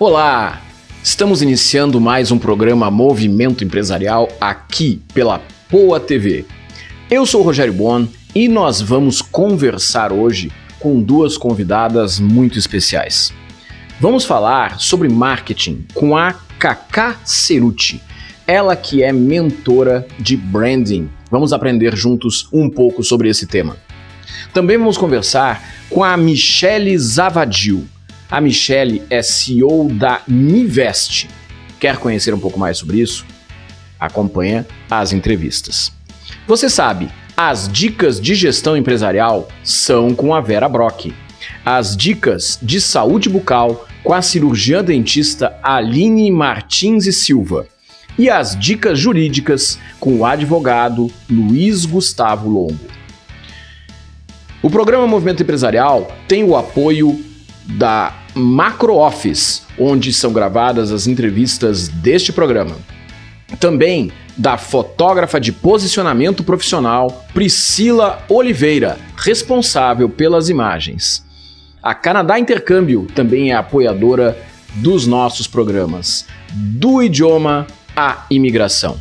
Olá! Estamos iniciando mais um programa Movimento Empresarial aqui pela Poa TV. Eu sou o Rogério Bon e nós vamos conversar hoje com duas convidadas muito especiais. Vamos falar sobre marketing com a Cacá Cerutti, ela que é mentora de branding. Vamos aprender juntos um pouco sobre esse tema. Também vamos conversar com a Michele Zavadil. A Michele é CEO da Mivest. Quer conhecer um pouco mais sobre isso? Acompanha as entrevistas. Você sabe, as dicas de gestão empresarial são com a Vera Brock. As dicas de saúde bucal com a cirurgiã dentista Aline Martins e Silva. E as dicas jurídicas com o advogado Luiz Gustavo Longo. O programa Movimento Empresarial tem o apoio da Macro Office, onde são gravadas as entrevistas deste programa. Também da fotógrafa de posicionamento profissional Priscila Oliveira, responsável pelas imagens. A Canadá Intercâmbio também é apoiadora dos nossos programas, do idioma à imigração.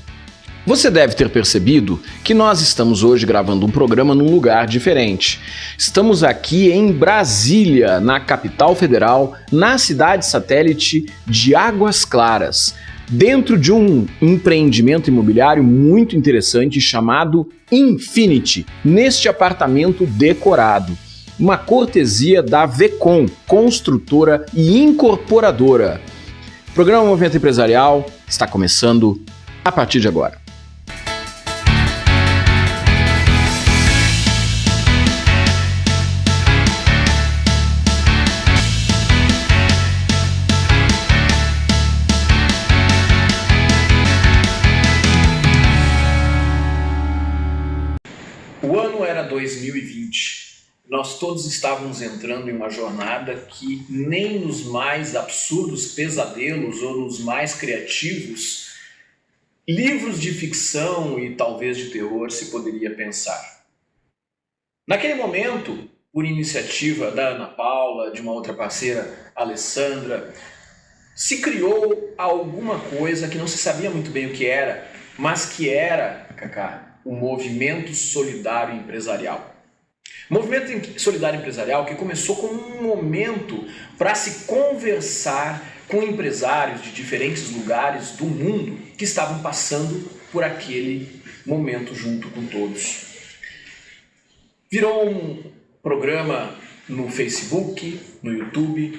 Você deve ter percebido que nós estamos hoje gravando um programa num lugar diferente. Estamos aqui em Brasília, na capital federal, na cidade satélite de Águas Claras, dentro de um empreendimento imobiliário muito interessante chamado Infinity, neste apartamento decorado. Uma cortesia da Vecom, construtora e incorporadora. O programa Movimento Empresarial está começando a partir de agora. O ano era 2020. Nós todos estávamos entrando em uma jornada que nem nos mais absurdos pesadelos ou nos mais criativos livros de ficção e talvez de terror se poderia pensar. Naquele momento, por iniciativa da Ana Paula, de uma outra parceira, Alessandra, se criou alguma coisa que não se sabia muito bem o que era, mas que era, Cacá, o Movimento Solidário Empresarial. Movimento Solidário Empresarial que começou como um momento para se conversar com empresários de diferentes lugares do mundo que estavam passando por aquele momento junto com todos. Virou um programa no Facebook, no YouTube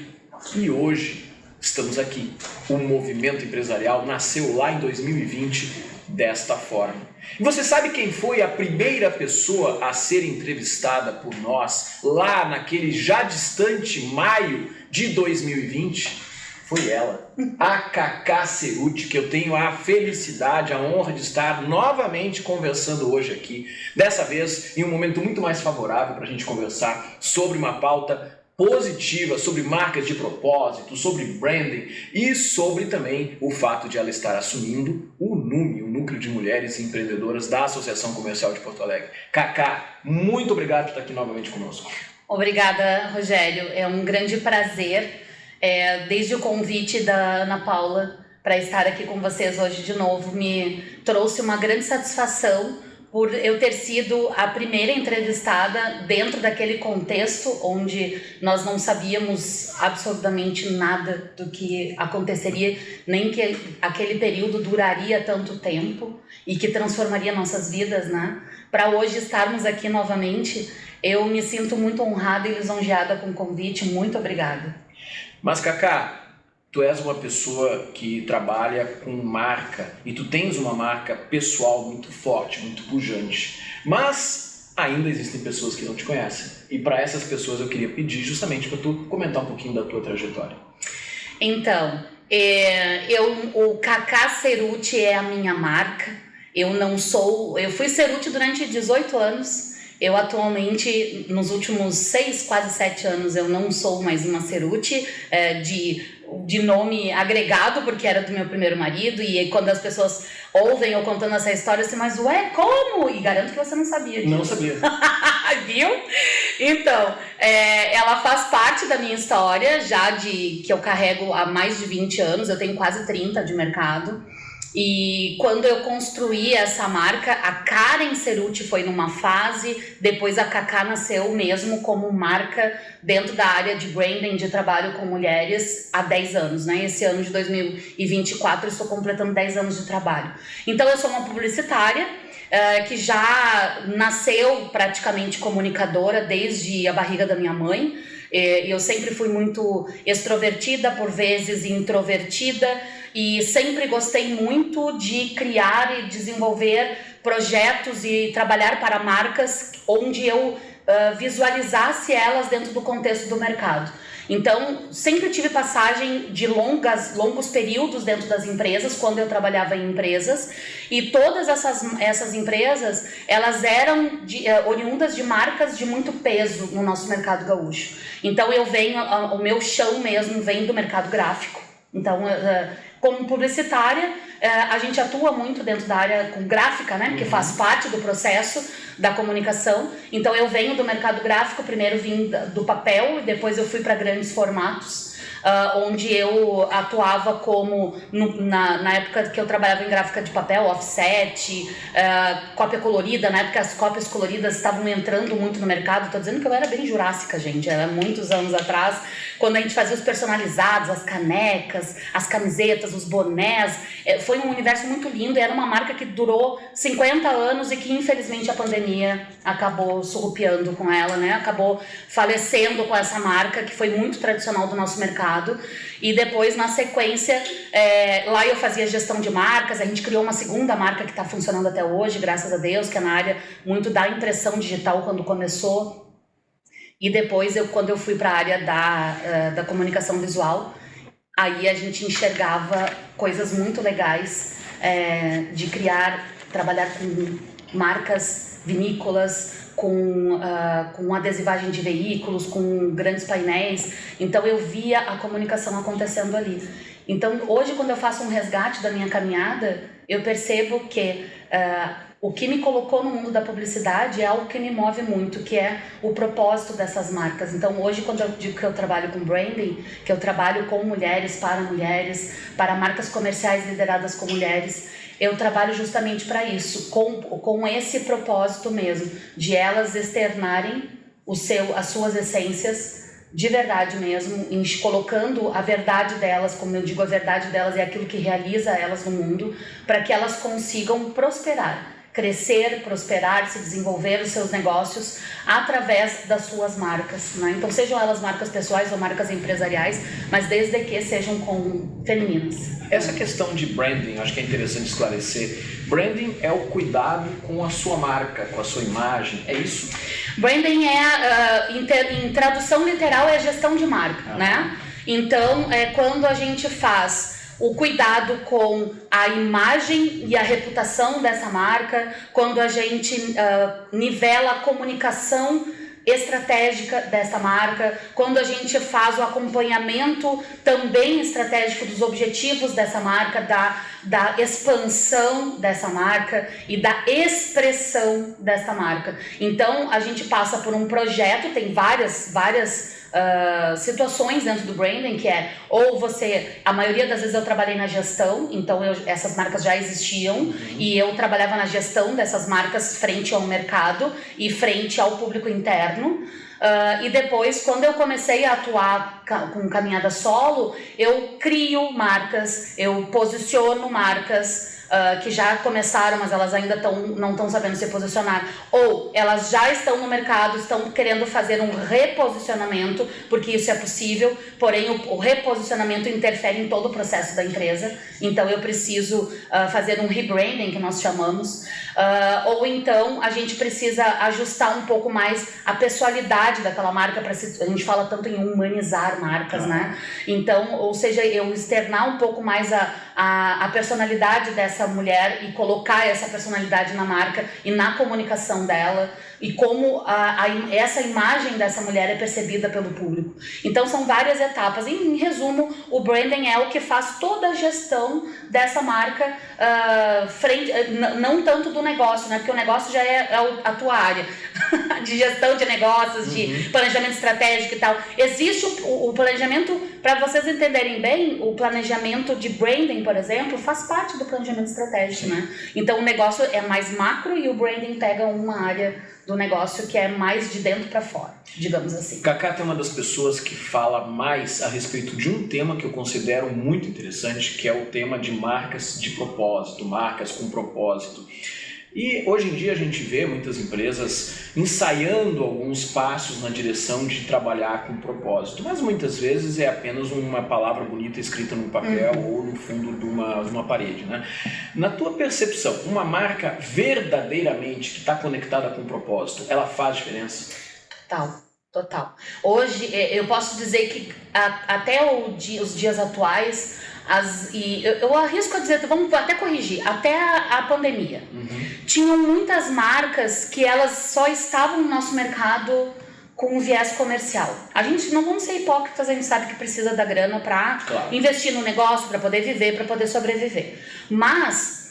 e hoje estamos aqui. O Movimento Empresarial nasceu lá em 2020 desta forma. E você sabe quem foi a primeira pessoa a ser entrevistada por nós lá naquele já distante maio de 2020? Foi ela, a Cacá Cerutti, que eu tenho a felicidade, a honra de estar novamente conversando hoje aqui. Dessa vez em um momento muito mais favorável para a gente conversar sobre uma pauta positiva, sobre marcas de propósito, sobre branding e sobre também o fato de ela estar assumindo o NUME, o Núcleo de Mulheres Empreendedoras da Associação Comercial de Porto Alegre. Cacá, muito obrigado por estar aqui novamente conosco. Obrigada, Rogério. É um grande prazer, desde o convite da Ana Paula para estar aqui com vocês hoje de novo, me trouxe uma grande satisfação por eu ter sido a primeira entrevistada dentro daquele contexto onde nós não sabíamos absolutamente nada do que aconteceria, nem que aquele período duraria tanto tempo e que transformaria nossas vidas, né? Para hoje estarmos aqui novamente, eu me sinto muito honrada e lisonjeada com o convite. Muito obrigada. Mas, Cacá, tu és uma pessoa que trabalha com marca e tu tens uma marca pessoal muito forte, muito pujante. Mas ainda existem pessoas que não te conhecem. E para essas pessoas eu queria pedir justamente para tu comentar um pouquinho da tua trajetória. Então, o Cacá Cerutti é a minha marca. Eu fui Cerutti durante 18 anos. Eu atualmente, nos últimos 6, quase 7 anos, eu não sou mais uma Cerutti de nome agregado, porque era do meu primeiro marido, e quando as pessoas ouvem eu contando essa história, assim, mas ué, como? E garanto que você não sabia disso. Não sabia. Viu? Então, ela faz parte da minha história, que eu carrego há mais de 20 anos, eu tenho quase 30 de mercado. E quando eu construí essa marca, a Karen Cerutti foi numa fase, depois a Cacá nasceu mesmo como marca dentro da área de branding, de trabalho com mulheres há 10 anos, né? Esse ano de 2024 eu estou completando 10 anos de trabalho. Então eu sou uma publicitária que já nasceu praticamente comunicadora desde a barriga da minha mãe. Eu sempre fui muito extrovertida, por vezes introvertida, e sempre gostei muito de criar e desenvolver projetos e trabalhar para marcas onde eu visualizasse elas dentro do contexto do mercado. Então, sempre tive passagem de longos períodos dentro das empresas, quando eu trabalhava em empresas, e todas essas empresas, elas eram oriundas de marcas de muito peso no nosso mercado gaúcho. Então, o meu chão mesmo vem do mercado gráfico. Então, como publicitária, a gente atua muito dentro da área com gráfica, né? Que faz parte do processo da comunicação. Então eu venho do mercado gráfico, primeiro vim do papel e depois eu fui para grandes formatos, onde eu atuava como, na época que eu trabalhava em gráfica de papel, offset, cópia colorida. Na época as cópias coloridas estavam entrando muito no mercado. Tô dizendo que eu era bem jurássica, gente, era muitos anos atrás, quando a gente fazia os personalizados, as canecas, as camisetas, os bonés. Foi um universo muito lindo, era uma marca que durou 50 anos e que infelizmente a pandemia acabou surrupiando com ela, né? Acabou falecendo com essa marca que foi muito tradicional do nosso mercado. E depois, na sequência, lá eu fazia gestão de marcas. A gente criou uma segunda marca que está funcionando até hoje, graças a Deus, que é na área muito da impressão digital quando começou. E depois, quando eu fui para a área da comunicação visual, aí a gente enxergava coisas muito legais de trabalhar com marcas vinícolas, com adesivagem de veículos, com grandes painéis. Então eu via a comunicação acontecendo ali. Então hoje, quando eu faço um resgate da minha caminhada, eu percebo que o que me colocou no mundo da publicidade é algo que me move muito, que é o propósito dessas marcas. Então hoje, quando eu digo que eu trabalho com branding, que eu trabalho com mulheres, para marcas comerciais lideradas com mulheres, eu trabalho justamente para isso, com esse propósito mesmo, de elas externarem as suas essências de verdade mesmo, colocando a verdade delas, como eu digo, a verdade delas é aquilo que realiza elas no mundo, para que elas consigam prosperar, crescer, prosperar, se desenvolver os seus negócios através das suas marcas, né? Então sejam elas marcas pessoais ou marcas empresariais, mas desde que sejam femininas. Essa questão de branding, acho que é interessante esclarecer. Branding é o cuidado com a sua marca, com a sua imagem, é isso? Branding em tradução literal, é gestão de marca, né? Então, quando a gente faz o cuidado com a imagem e a reputação dessa marca, quando a gente nivela a comunicação estratégica dessa marca, quando a gente faz o acompanhamento também estratégico dos objetivos dessa marca, da expansão dessa marca e da expressão dessa marca. Então a gente passa por um projeto, tem várias situações dentro do branding, que a maioria das vezes eu trabalhei na gestão, então essas marcas já existiam, e eu trabalhava na gestão dessas marcas frente ao mercado e frente ao público interno. E depois, quando eu comecei a atuar com caminhada solo, eu crio marcas, eu posiciono marcas que já começaram, mas elas ainda não estão sabendo se posicionar, ou elas já estão no mercado, estão querendo fazer um reposicionamento, porque isso é possível, porém o reposicionamento interfere em todo o processo da empresa, então eu preciso fazer um rebranding, que nós chamamos, ou então a gente precisa ajustar um pouco mais a pessoalidade daquela marca, a gente fala tanto em humanizar marcas, né? Então, ou seja, eu externar um pouco mais a personalidade dessa mulher e colocar essa personalidade na marca e na comunicação dela e como essa imagem dessa mulher é percebida pelo público. Então são várias etapas. Em resumo, o branding é o que faz toda a gestão dessa marca, não tanto do negócio, né? Porque o negócio já é a tua área de gestão de negócios, de planejamento estratégico e tal. Existe o planejamento, para vocês entenderem bem, o planejamento de branding, por exemplo, faz parte do planejamento estratégico, né? Então o negócio é mais macro e o branding pega uma área do negócio que é mais de dentro para fora, digamos assim. Cacá é uma das pessoas que fala mais a respeito de um tema que eu considero muito interessante, que é o tema de marcas de propósito, marcas com propósito. E hoje em dia a gente vê muitas empresas ensaiando alguns passos na direção de trabalhar com propósito, mas muitas vezes é apenas uma palavra bonita escrita num papel ou no fundo de uma parede, né? Na tua percepção, uma marca verdadeiramente que está conectada com propósito, ela faz diferença? Total. Hoje eu posso dizer que até os dias atuais, eu arrisco a dizer, vamos até corrigir, até a pandemia, tinham muitas marcas que elas só estavam no nosso mercado com um viés comercial. A gente não vamos ser hipócritas, a gente sabe que precisa da grana para investir no negócio, para poder viver, para poder sobreviver. Mas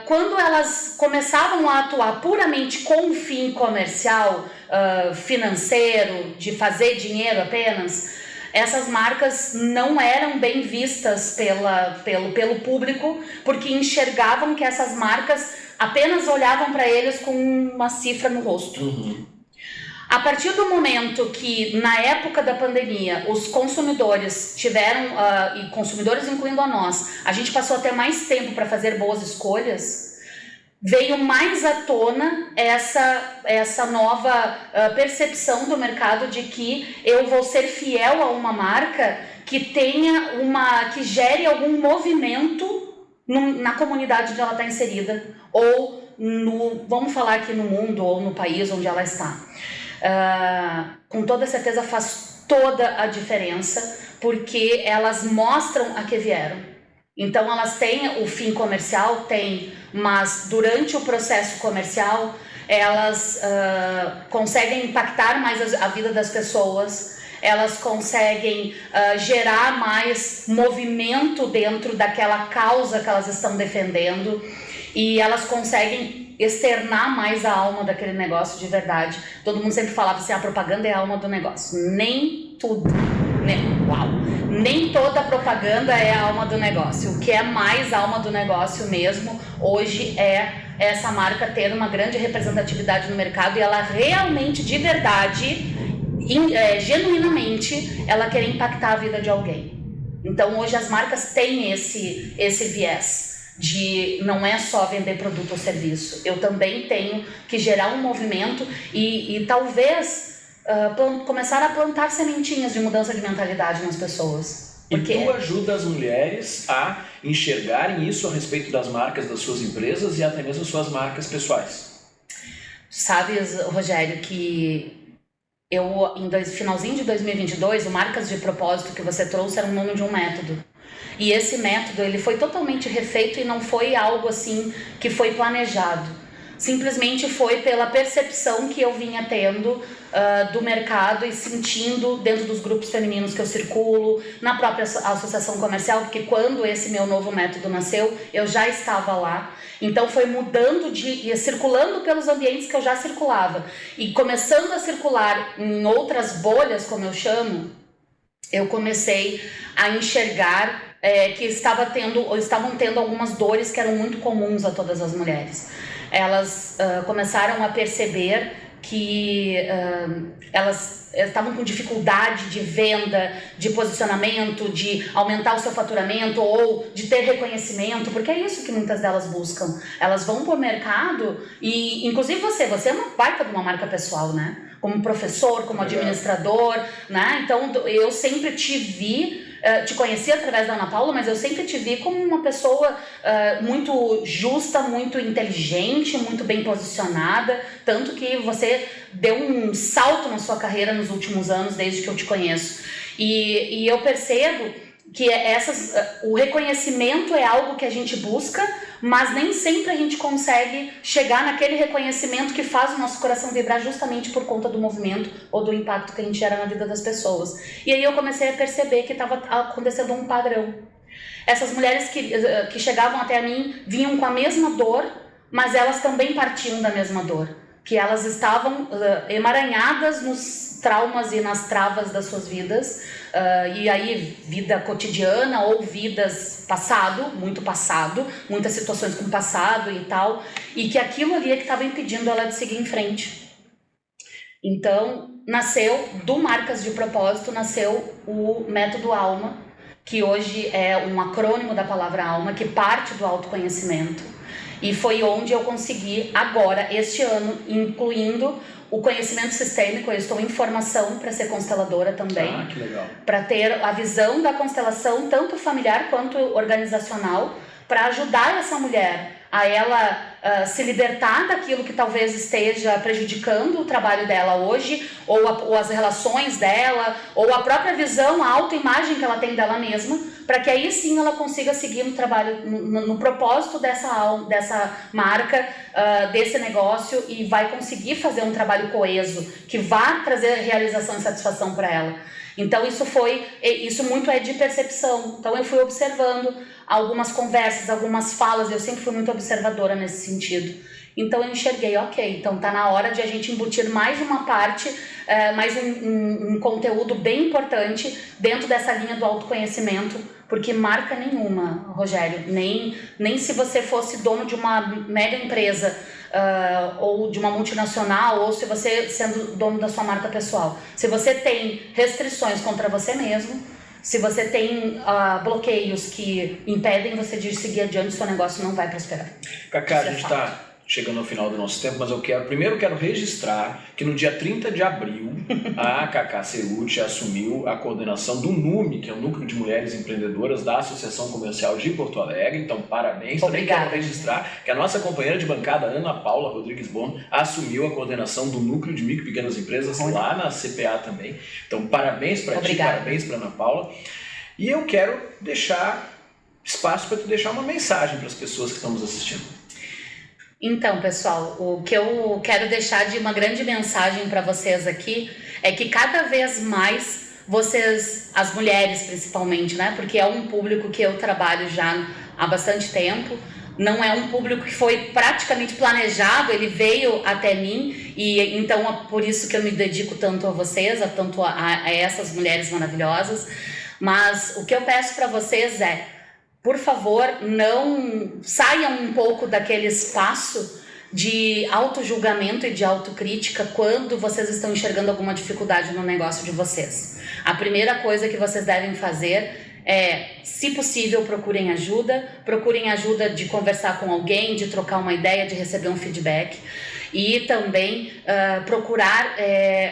quando elas começavam a atuar puramente com um fim comercial, financeiro, de fazer dinheiro apenas, essas marcas não eram bem vistas pelo público, porque enxergavam que essas marcas apenas olhavam para eles com uma cifra no rosto. A partir do momento que, na época da pandemia, os consumidores tiveram, e consumidores incluindo a nós, a gente passou a ter mais tempo para fazer boas escolhas, veio mais à tona essa nova percepção do mercado de que eu vou ser fiel a uma marca que que gere algum movimento na comunidade onde ela está inserida, ou vamos falar aqui no mundo ou no país onde ela está. Com toda certeza faz toda a diferença, porque elas mostram a que vieram. Então elas têm o fim comercial, mas durante o processo comercial elas conseguem impactar mais a vida das pessoas, elas conseguem gerar mais movimento dentro daquela causa que elas estão defendendo e elas conseguem externar mais a alma daquele negócio de verdade. Todo mundo sempre falava assim, a propaganda é a alma do negócio. Nem tudo, né? Nem toda propaganda é a alma do negócio. O que é mais alma do negócio mesmo, hoje é essa marca ter uma grande representatividade no mercado e ela realmente, de verdade, genuinamente, ela quer impactar a vida de alguém. Então hoje as marcas têm esse viés de não é só vender produto ou serviço. Eu também tenho que gerar um movimento e talvez começar a plantar sementinhas de mudança de mentalidade nas pessoas. Porque... E tu ajuda as mulheres a enxergarem isso a respeito das marcas das suas empresas e até mesmo suas marcas pessoais. Sabes, Rogério, que finalzinho de 2022, o Marcas de Propósito que você trouxe era o nome de um método. E esse método ele foi totalmente refeito e não foi algo assim que foi planejado. Simplesmente foi pela percepção que eu vinha tendo do mercado e sentindo dentro dos grupos femininos que eu circulo, na própria associação comercial, porque quando esse meu novo método nasceu, eu já estava lá. Então foi mudando e circulando pelos ambientes que eu já circulava. E começando a circular em outras bolhas, como eu chamo, eu comecei a enxergar que estavam tendo algumas dores que eram muito comuns a todas as mulheres. Elas começaram a perceber que elas estavam com dificuldade de venda, de posicionamento, de aumentar o seu faturamento ou de ter reconhecimento, porque é isso que muitas delas buscam. Elas vão para o mercado e, inclusive você é uma baita de uma marca pessoal, né? Como professor, como administrador, né? Então eu sempre te conheci através da Ana Paula, mas eu sempre te vi como uma pessoa muito justa, muito inteligente, muito bem posicionada, tanto que você deu um salto na sua carreira nos últimos anos, desde que eu te conheço. E eu percebo que o reconhecimento é algo que a gente busca, mas nem sempre a gente consegue chegar naquele reconhecimento que faz o nosso coração vibrar justamente por conta do movimento ou do impacto que a gente gera na vida das pessoas. E aí eu comecei a perceber que estava acontecendo um padrão. Essas mulheres que chegavam até mim vinham com a mesma dor, mas elas também partiam da mesma dor, que elas estavam emaranhadas nos traumas e nas travas das suas vidas, e aí vida cotidiana ou vidas muitas situações com passado e tal, e que aquilo ali é que estava impedindo ela de seguir em frente. Então, nasceu do Marcas de Propósito, nasceu o Método Alma, que hoje é um acrônimo da palavra alma, que parte do autoconhecimento. E foi onde eu consegui, agora, este ano, incluindo o conhecimento sistêmico. Eu estou em formação para ser consteladora também. Ah, que legal. Para ter a visão da constelação, tanto familiar quanto organizacional, para ajudar essa mulher a ela se libertar daquilo que talvez esteja prejudicando o trabalho dela hoje, ou as relações dela, ou a própria visão, a autoimagem que ela tem dela mesma, para que aí sim ela consiga seguir no trabalho, no propósito dessa marca, desse negócio, e vai conseguir fazer um trabalho coeso, que vá trazer realização e satisfação para ela. Então isso muito é de percepção. Então eu fui observando algumas conversas, algumas falas, eu sempre fui muito observadora nesse sentido. Então eu enxerguei, ok, então tá na hora de a gente embutir mais uma parte, mais um conteúdo bem importante dentro dessa linha do autoconhecimento, porque marca nenhuma, Rogério, nem se você fosse dono de uma mega empresa, ou de uma multinacional, ou se você sendo dono da sua marca pessoal. Se você tem restrições contra você mesmo, se você tem bloqueios que impedem você de seguir adiante, seu negócio não vai prosperar. Cacá, a gente está chegando ao final do nosso tempo, mas eu quero registrar que no dia 30 de abril, a Cacá Cerutti assumiu a coordenação do NUME, que é o Núcleo de Mulheres Empreendedoras da Associação Comercial de Porto Alegre. Então, parabéns. Também quero registrar que a nossa companheira de bancada, Ana Paula Rodrigues Bon, assumiu a coordenação do Núcleo de Micro e Pequenas Empresas lá na CPA também. Então, parabéns para ti, parabéns para Ana Paula. E eu quero deixar espaço para tu deixar uma mensagem para as pessoas que estão nos assistindo. Então, pessoal, o que eu quero deixar de uma grande mensagem para vocês aqui é que cada vez mais vocês, as mulheres principalmente, né? Porque é um público que eu trabalho já há bastante tempo, não é um público que foi praticamente planejado, ele veio até mim, e então é por isso que eu me dedico tanto a vocês, a essas mulheres maravilhosas. Mas o que eu peço para vocês é, por favor, não saiam um pouco daquele espaço de autojulgamento e de autocrítica quando vocês estão enxergando alguma dificuldade no negócio de vocês. A primeira coisa que vocês devem fazer é, se possível, procurem ajuda de conversar com alguém, de trocar uma ideia, de receber um feedback. E também procurar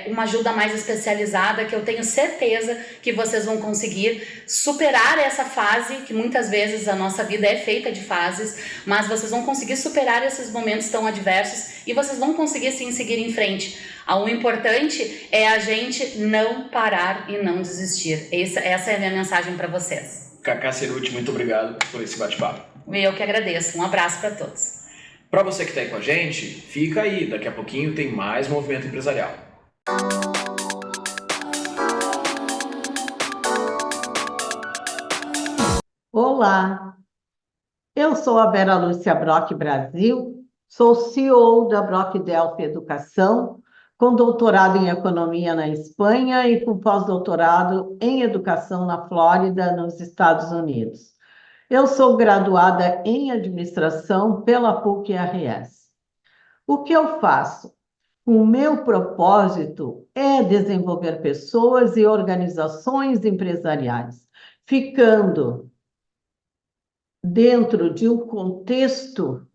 uma ajuda mais especializada, que eu tenho certeza que vocês vão conseguir superar essa fase, que muitas vezes a nossa vida é feita de fases, mas vocês vão conseguir superar esses momentos tão adversos e vocês vão conseguir sim seguir em frente. O importante é a gente não parar e não desistir. Essa é a minha mensagem para vocês. Cacá Cerutti, muito obrigado por esse bate-papo. Eu que agradeço. Um abraço para todos. Para você que está aí com a gente, fica aí, daqui a pouquinho tem mais Movimento Empresarial. Olá, eu sou a Vera Lúcia Brock Brasil, sou CEO da Brock Delphi Educação, com doutorado em Economia na Espanha e com pós-doutorado em Educação na Flórida, nos Estados Unidos. Eu sou graduada em Administração pela PUC-RS. O que eu faço? O meu propósito é desenvolver pessoas e organizações empresariais, ficando dentro de um contexto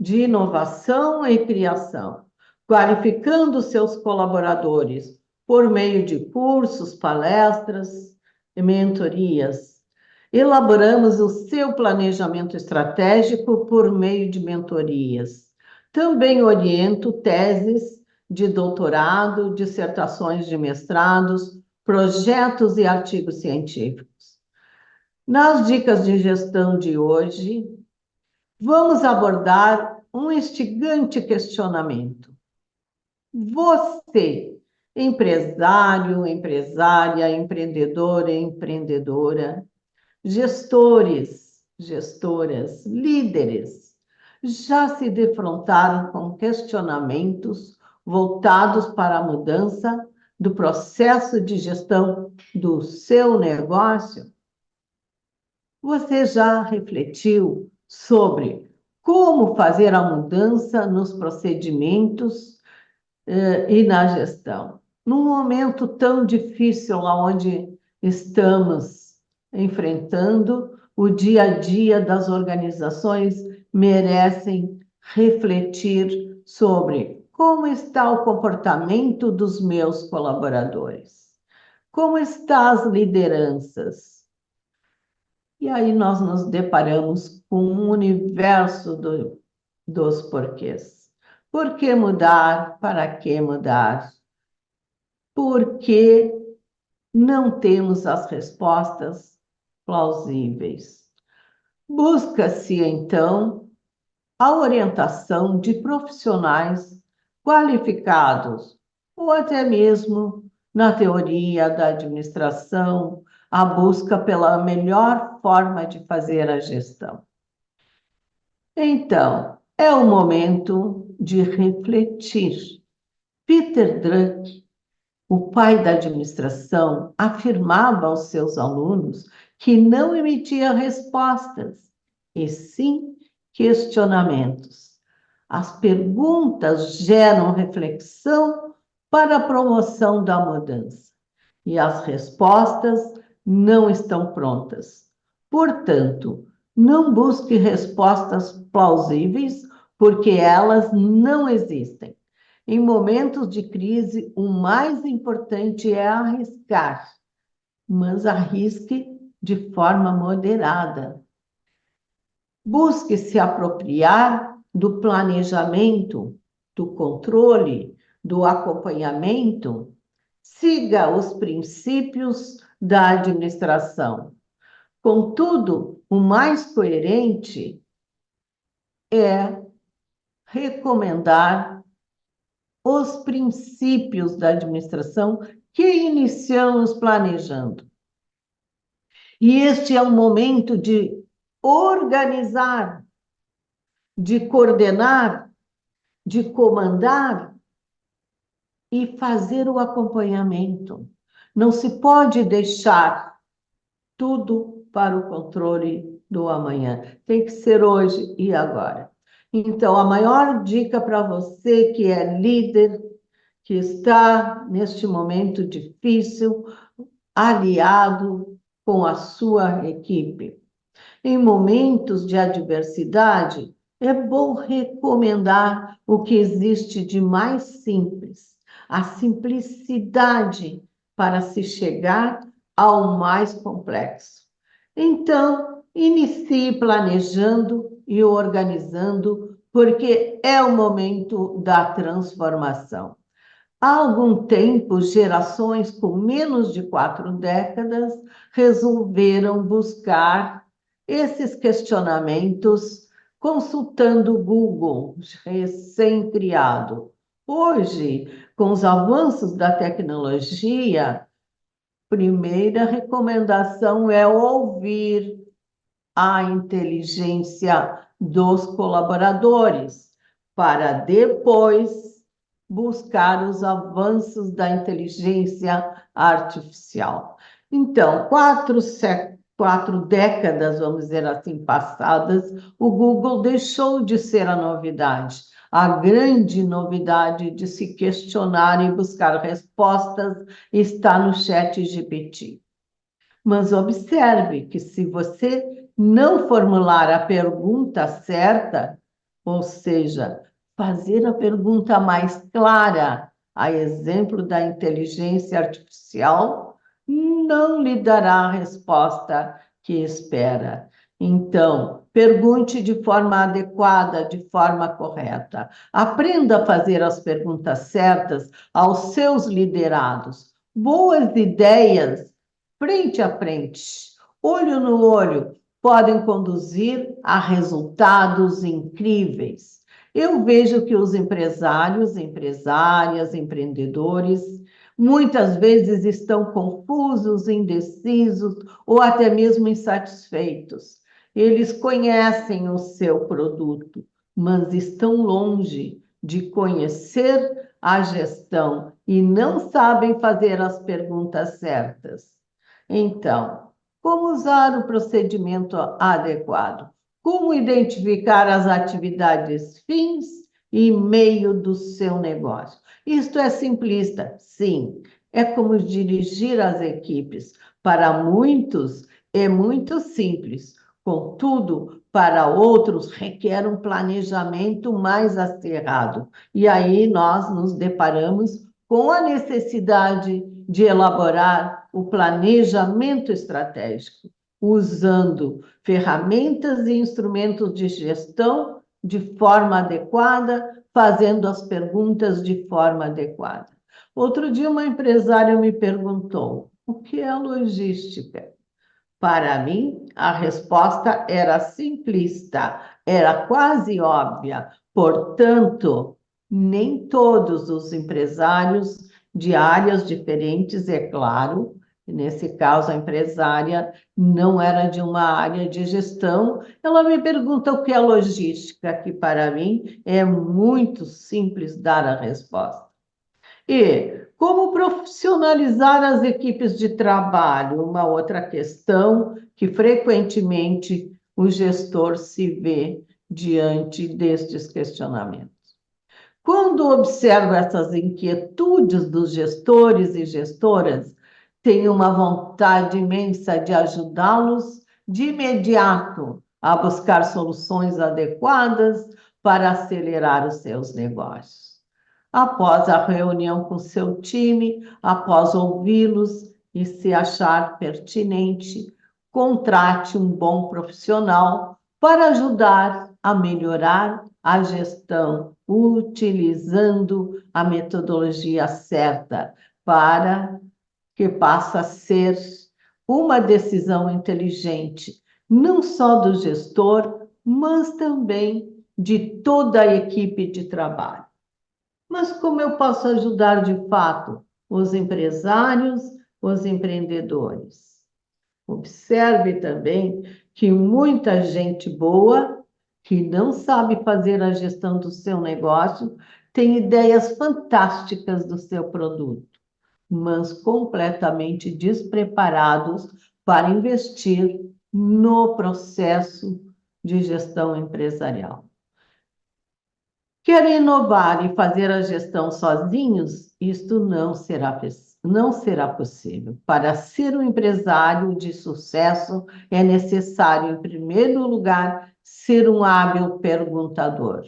de inovação e criação, qualificando seus colaboradores por meio de cursos, palestras e mentorias. Elaboramos o seu planejamento estratégico por meio de mentorias. Também oriento teses de doutorado, dissertações de mestrados, projetos e artigos científicos. Nas dicas de gestão de hoje, vamos abordar um instigante questionamento. Você, empresário, empresária, empreendedor, empreendedora, gestores, gestoras, líderes, já se defrontaram com questionamentos voltados para a mudança do processo de gestão do seu negócio? Você já refletiu sobre como fazer a mudança nos procedimentos e na gestão? Num momento tão difícil, onde estamos enfrentando, o dia a dia das organizações merecem refletir sobre como está o comportamento dos meus colaboradores, como estão as lideranças. E aí nós nos deparamos com um universo dos porquês. Por que mudar? Para que mudar? Por que não temos as respostas plausíveis? Busca-se, então, a orientação de profissionais qualificados, ou até mesmo na teoria da administração, a busca pela melhor forma de fazer a gestão. Então, é o momento de refletir. Peter Drucker, o pai da administração, afirmava aos seus alunos que não emitia respostas, e sim questionamentos. As perguntas geram reflexão para a promoção da mudança, e as respostas não estão prontas. Portanto, não busque respostas plausíveis, porque elas não existem. Em momentos de crise, o mais importante é arriscar, mas arrisque de forma moderada. Busque se apropriar do planejamento, do controle, do acompanhamento. Siga os princípios da administração. Contudo, o mais coerente é recomendar os princípios da administração que iniciamos planejando. E este é o momento de organizar, de coordenar, de comandar e fazer o acompanhamento. Não se pode deixar tudo para o controle do amanhã. Tem que ser hoje e agora. Então, a maior dica para você que é líder, que está neste momento difícil, aliado com a sua equipe. Em momentos de adversidade, é bom recomendar o que existe de mais simples, a simplicidade para se chegar ao mais complexo. Então, inicie planejando e organizando, porque é o momento da transformação. Há algum tempo, gerações com menos de 4 décadas resolveram buscar esses questionamentos consultando o Google, recém-criado. Hoje, com os avanços da tecnologia, primeira recomendação é ouvir a inteligência dos colaboradores, para depois buscar os avanços da inteligência artificial. Então, 4 décadas, vamos dizer assim, passadas, o Google deixou de ser a novidade. A grande novidade de se questionar e buscar respostas está no ChatGPT. Mas observe que se você não formular a pergunta certa, ou seja, fazer a pergunta mais clara, a exemplo da inteligência artificial, não lhe dará a resposta que espera. Então, pergunte de forma adequada, de forma correta. Aprenda a fazer as perguntas certas aos seus liderados. Boas ideias, frente a frente. olho no olho, podem conduzir a resultados incríveis. Eu vejo que os empresários, empresárias, empreendedores, muitas vezes estão confusos, indecisos ou até mesmo insatisfeitos. Eles conhecem o seu produto, mas estão longe de conhecer a gestão e não sabem fazer as perguntas certas. Então, como usar o procedimento adequado? Como identificar as atividades fins e meio do seu negócio? Isto é simplista, sim. É como dirigir as equipes. Para muitos é muito simples. Contudo, para outros requer um planejamento mais acirrado. E aí nós nos deparamos com a necessidade de elaborar o planejamento estratégico, usando ferramentas e instrumentos de gestão de forma adequada, fazendo as perguntas de forma adequada. Outro dia, uma empresária me perguntou: o que é logística? Para mim, a resposta era simplista, era quase óbvia. Portanto, nem todos os empresários de áreas diferentes, é claro, nesse caso a empresária não era de uma área de gestão, ela me pergunta o que é logística, que para mim é muito simples dar a resposta. E como profissionalizar as equipes de trabalho? Uma outra questão que frequentemente o gestor se vê diante destes questionamentos. Quando observo essas inquietudes dos gestores e gestoras, tenho uma vontade imensa de ajudá-los de imediato a buscar soluções adequadas para acelerar os seus negócios. Após a reunião com seu time, após ouvi-los e se achar pertinente, contrate um bom profissional para ajudar a melhorar a gestão, utilizando a metodologia certa, para que passe a ser uma decisão inteligente, não só do gestor, mas também de toda a equipe de trabalho. Mas como eu posso ajudar de fato os empresários, os empreendedores? Observe também que muita gente boa, que não sabe fazer a gestão do seu negócio, tem ideias fantásticas do seu produto, mas completamente despreparados para investir no processo de gestão empresarial. Querem inovar e fazer a gestão sozinhos? Isto não será possível. Para ser um empresário de sucesso, é necessário, em primeiro lugar, ser um hábil perguntador.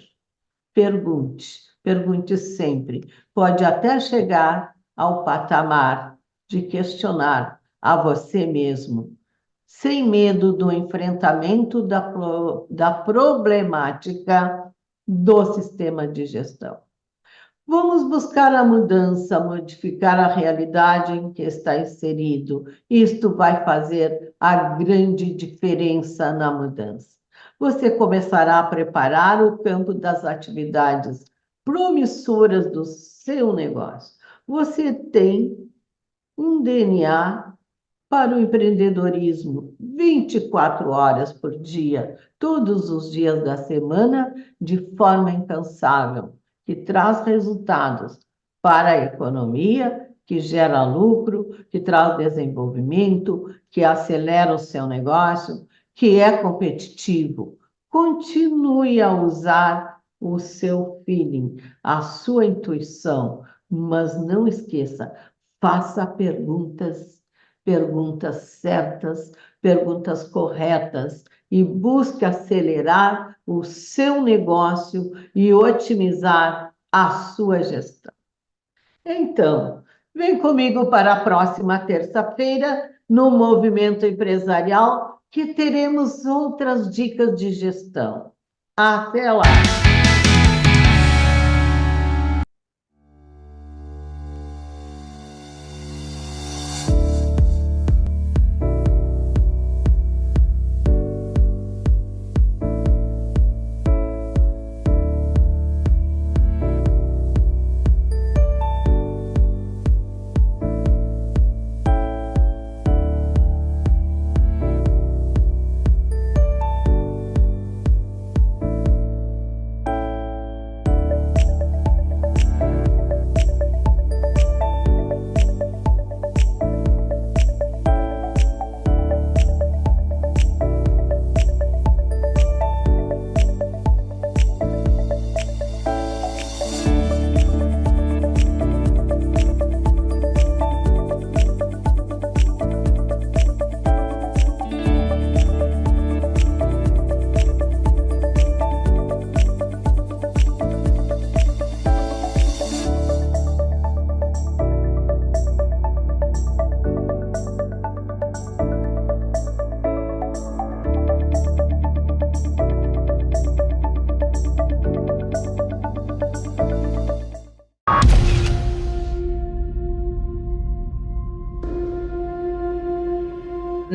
Pergunte sempre. Pode até chegar ao patamar de questionar a você mesmo, sem medo do enfrentamento da problemática do sistema de gestão. Vamos buscar a mudança, modificar a realidade em que está inserido. Isto vai fazer a grande diferença na mudança. Você começará a preparar o campo das atividades promissoras do seu negócio. Você tem um DNA para o empreendedorismo, 24 horas por dia, todos os dias da semana, de forma incansável, que traz resultados para a economia, que gera lucro, que traz desenvolvimento, que acelera o seu negócio, que é competitivo. Continue a usar o seu feeling, a sua intuição, mas não esqueça, faça perguntas certas, perguntas corretas e busque acelerar o seu negócio e otimizar a sua gestão. Então, vem comigo para a próxima terça-feira no Movimento Empresarial, que teremos outras dicas de gestão. Até lá!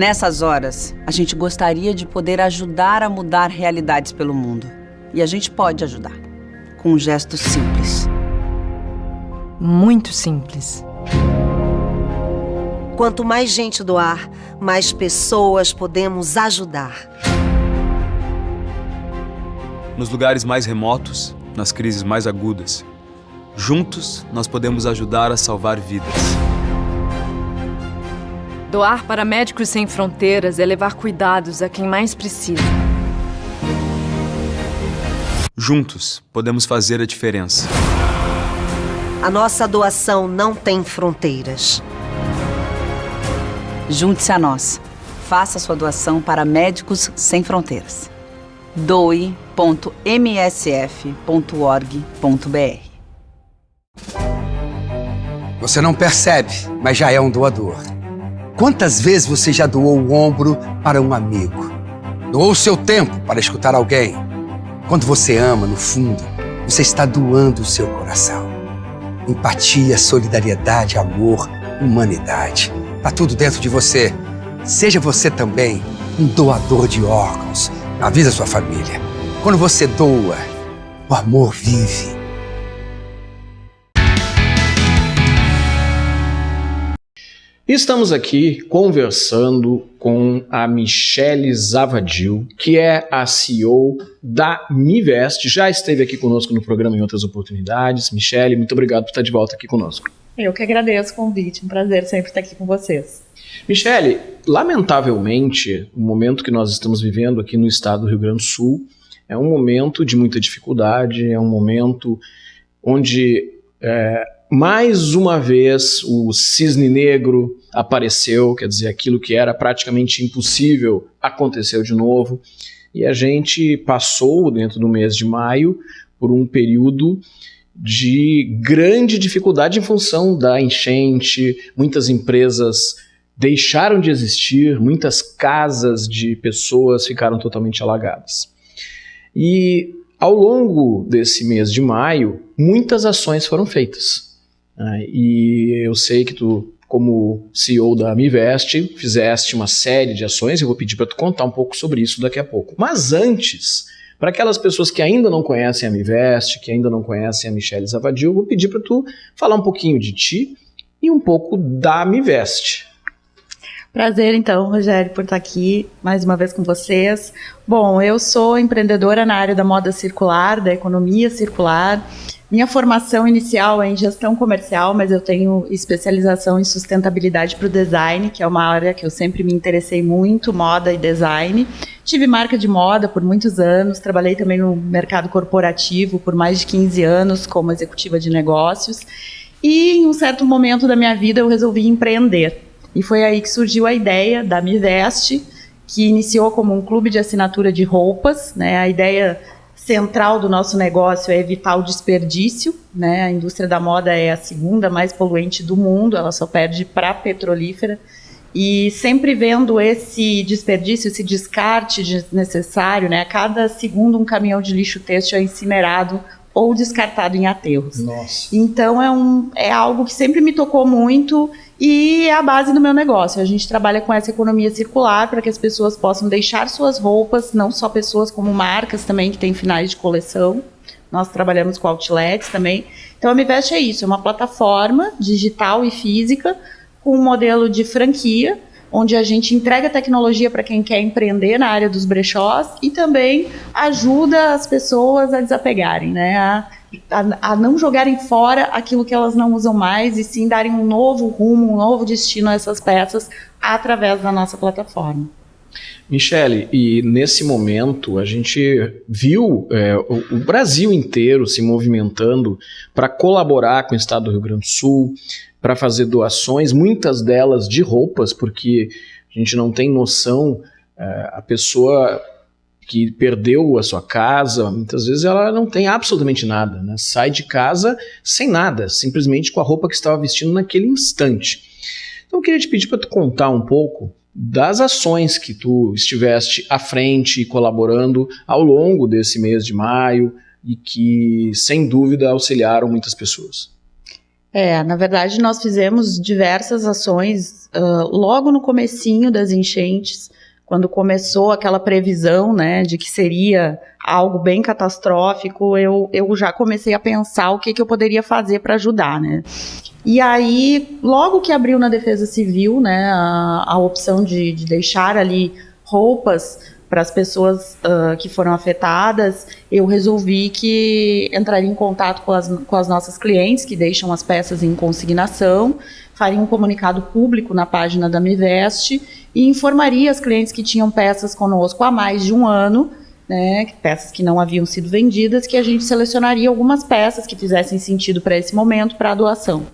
Nessas horas, a gente gostaria de poder ajudar a mudar realidades pelo mundo. E a gente pode ajudar, com um gesto simples. Muito simples. Quanto mais gente doar, mais pessoas podemos ajudar. Nos lugares mais remotos, nas crises mais agudas, juntos nós podemos ajudar a salvar vidas. Doar para Médicos Sem Fronteiras é levar cuidados a quem mais precisa. Juntos podemos fazer a diferença. A nossa doação não tem fronteiras. Junte-se a nós. Faça sua doação para Médicos Sem Fronteiras. doe.msf.org.br. Você não percebe, mas já é um doador. Quantas vezes você já doou o ombro para um amigo? Doou o seu tempo para escutar alguém? Quando você ama, no fundo, você está doando o seu coração. Empatia, solidariedade, amor, humanidade. Tá tudo dentro de você. Seja você também um doador de órgãos. Avisa sua família. Quando você doa, o amor vive. Estamos aqui conversando com a Michele Zavadil, que é a CEO da Mivest. Já esteve aqui conosco no programa em outras oportunidades. Michele, muito obrigado por estar de volta aqui conosco. Eu que agradeço o convite, um prazer sempre estar aqui com vocês. Michele, lamentavelmente, o momento que nós estamos vivendo aqui no estado do Rio Grande do Sul é um momento de muita dificuldade, é um momento onde mais uma vez o cisne negro apareceu, quer dizer, aquilo que era praticamente impossível aconteceu de novo, e a gente passou dentro do mês de maio por um período de grande dificuldade em função da enchente. Muitas empresas deixaram de existir, muitas casas de pessoas ficaram totalmente alagadas. E ao longo desse mês de maio, muitas ações foram feitas. E eu sei que tu, como CEO da Mivest, fizeste uma série de ações, eu vou pedir para tu contar um pouco sobre isso daqui a pouco. Mas antes, para aquelas pessoas que ainda não conhecem a Mivest, que ainda não conhecem a Michele Zavadil, eu vou pedir para tu falar um pouquinho de ti e um pouco da Mivest. Prazer, então, Rogério, por estar aqui mais uma vez com vocês. Bom, eu sou empreendedora na área da moda circular, da economia circular. Minha formação inicial é em gestão comercial, mas eu tenho especialização em sustentabilidade para o design, que é uma área que eu sempre me interessei muito, moda e design. Tive marca de moda por muitos anos, trabalhei também no mercado corporativo por mais de 15 anos como executiva de negócios. E em um certo momento da minha vida eu resolvi empreender. E foi aí que surgiu a ideia da Mivest, que iniciou como um clube de assinatura de roupas, né? A ideia central do nosso negócio é evitar o desperdício, né? A indústria da moda é a segunda mais poluente do mundo, ela só perde para a petrolífera. E sempre vendo esse desperdício, esse descarte desnecessário, né? A cada segundo um caminhão de lixo têxtil é incinerado ou descartado em aterros. Nossa. Então é algo que sempre me tocou muito e é a base do meu negócio. A gente trabalha com essa economia circular para que as pessoas possam deixar suas roupas, não só pessoas como marcas também que têm finais de coleção. Nós trabalhamos com outlets também. Então a Mivest é isso, é uma plataforma digital e física com um modelo de franquia, onde a gente entrega tecnologia para quem quer empreender na área dos brechós e também ajuda as pessoas a desapegarem, né? A não jogarem fora aquilo que elas não usam mais e sim darem um novo rumo, um novo destino a essas peças através da nossa plataforma. Michele, e nesse momento a gente viu o Brasil inteiro se movimentando para colaborar com o estado do Rio Grande do Sul, para fazer doações, muitas delas de roupas, porque a gente não tem noção, a pessoa que perdeu a sua casa, muitas vezes ela não tem absolutamente nada, né? Sai de casa sem nada, simplesmente com a roupa que estava vestindo naquele instante. Então eu queria te pedir para tu contar um pouco das ações que tu estiveste à frente, colaborando ao longo desse mês de maio e que, sem dúvida, auxiliaram muitas pessoas. Na verdade nós fizemos diversas ações logo no comecinho das enchentes, quando começou aquela previsão, né, de que seria algo bem catastrófico, eu já comecei a pensar o que eu poderia fazer para ajudar, né. E aí, logo que abriu na Defesa Civil, né, a opção de deixar ali roupas para as pessoas que foram afetadas, eu resolvi que entraria em contato com as nossas clientes que deixam as peças em consignação, faria um comunicado público na página da Mivest e informaria as clientes que tinham peças conosco há mais de um ano, né, peças que não haviam sido vendidas, que a gente selecionaria algumas peças que fizessem sentido para esse momento, para a doação.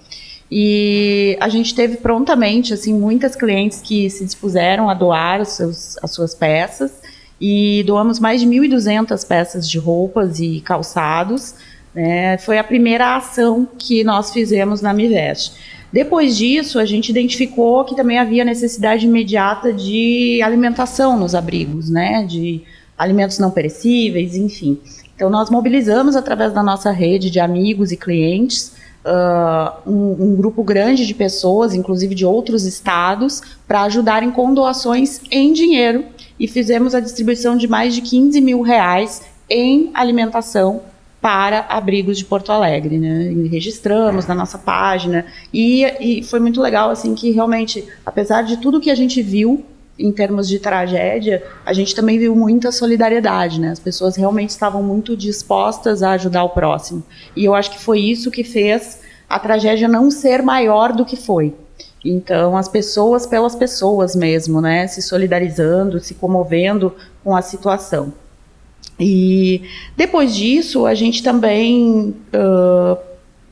E a gente teve prontamente, assim, muitas clientes que se dispuseram a doar as suas peças, e doamos mais de 1.200 peças de roupas e calçados, né? Foi a primeira ação que nós fizemos na Mivest. Depois disso, a gente identificou que também havia necessidade imediata de alimentação nos abrigos, né? De alimentos não perecíveis, enfim. Então, nós mobilizamos, através da nossa rede de amigos e clientes, um grupo grande de pessoas, inclusive de outros estados, para ajudarem com doações em dinheiro, e fizemos a distribuição de mais de R$15 mil em alimentação para abrigos de Porto Alegre, né? E registramos na nossa página, e foi muito legal, assim, que realmente, apesar de tudo que a gente viu em termos de tragédia, a gente também viu muita solidariedade, né? As pessoas realmente estavam muito dispostas a ajudar o próximo. E eu acho que foi isso que fez a tragédia não ser maior do que foi. Então, as pessoas pelas pessoas mesmo, né? Se solidarizando, se comovendo com a situação. E depois disso, a gente também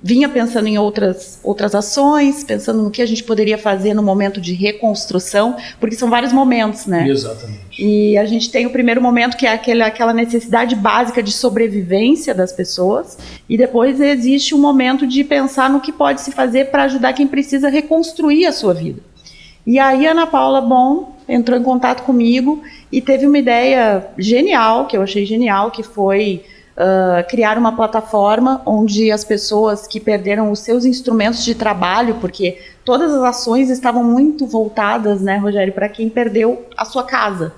vinha pensando em outras ações, pensando no que a gente poderia fazer no momento de reconstrução, porque são vários momentos, né? Exatamente. E a gente tem o primeiro momento, que é aquela necessidade básica de sobrevivência das pessoas, e depois existe um momento de pensar no que pode se fazer para ajudar quem precisa reconstruir a sua vida. E aí a Ana Paula entrou em contato comigo e teve uma ideia genial, que eu achei genial, que foi criar uma plataforma onde as pessoas que perderam os seus instrumentos de trabalho, porque todas as ações estavam muito voltadas, né, Rogério, para quem perdeu a sua casa,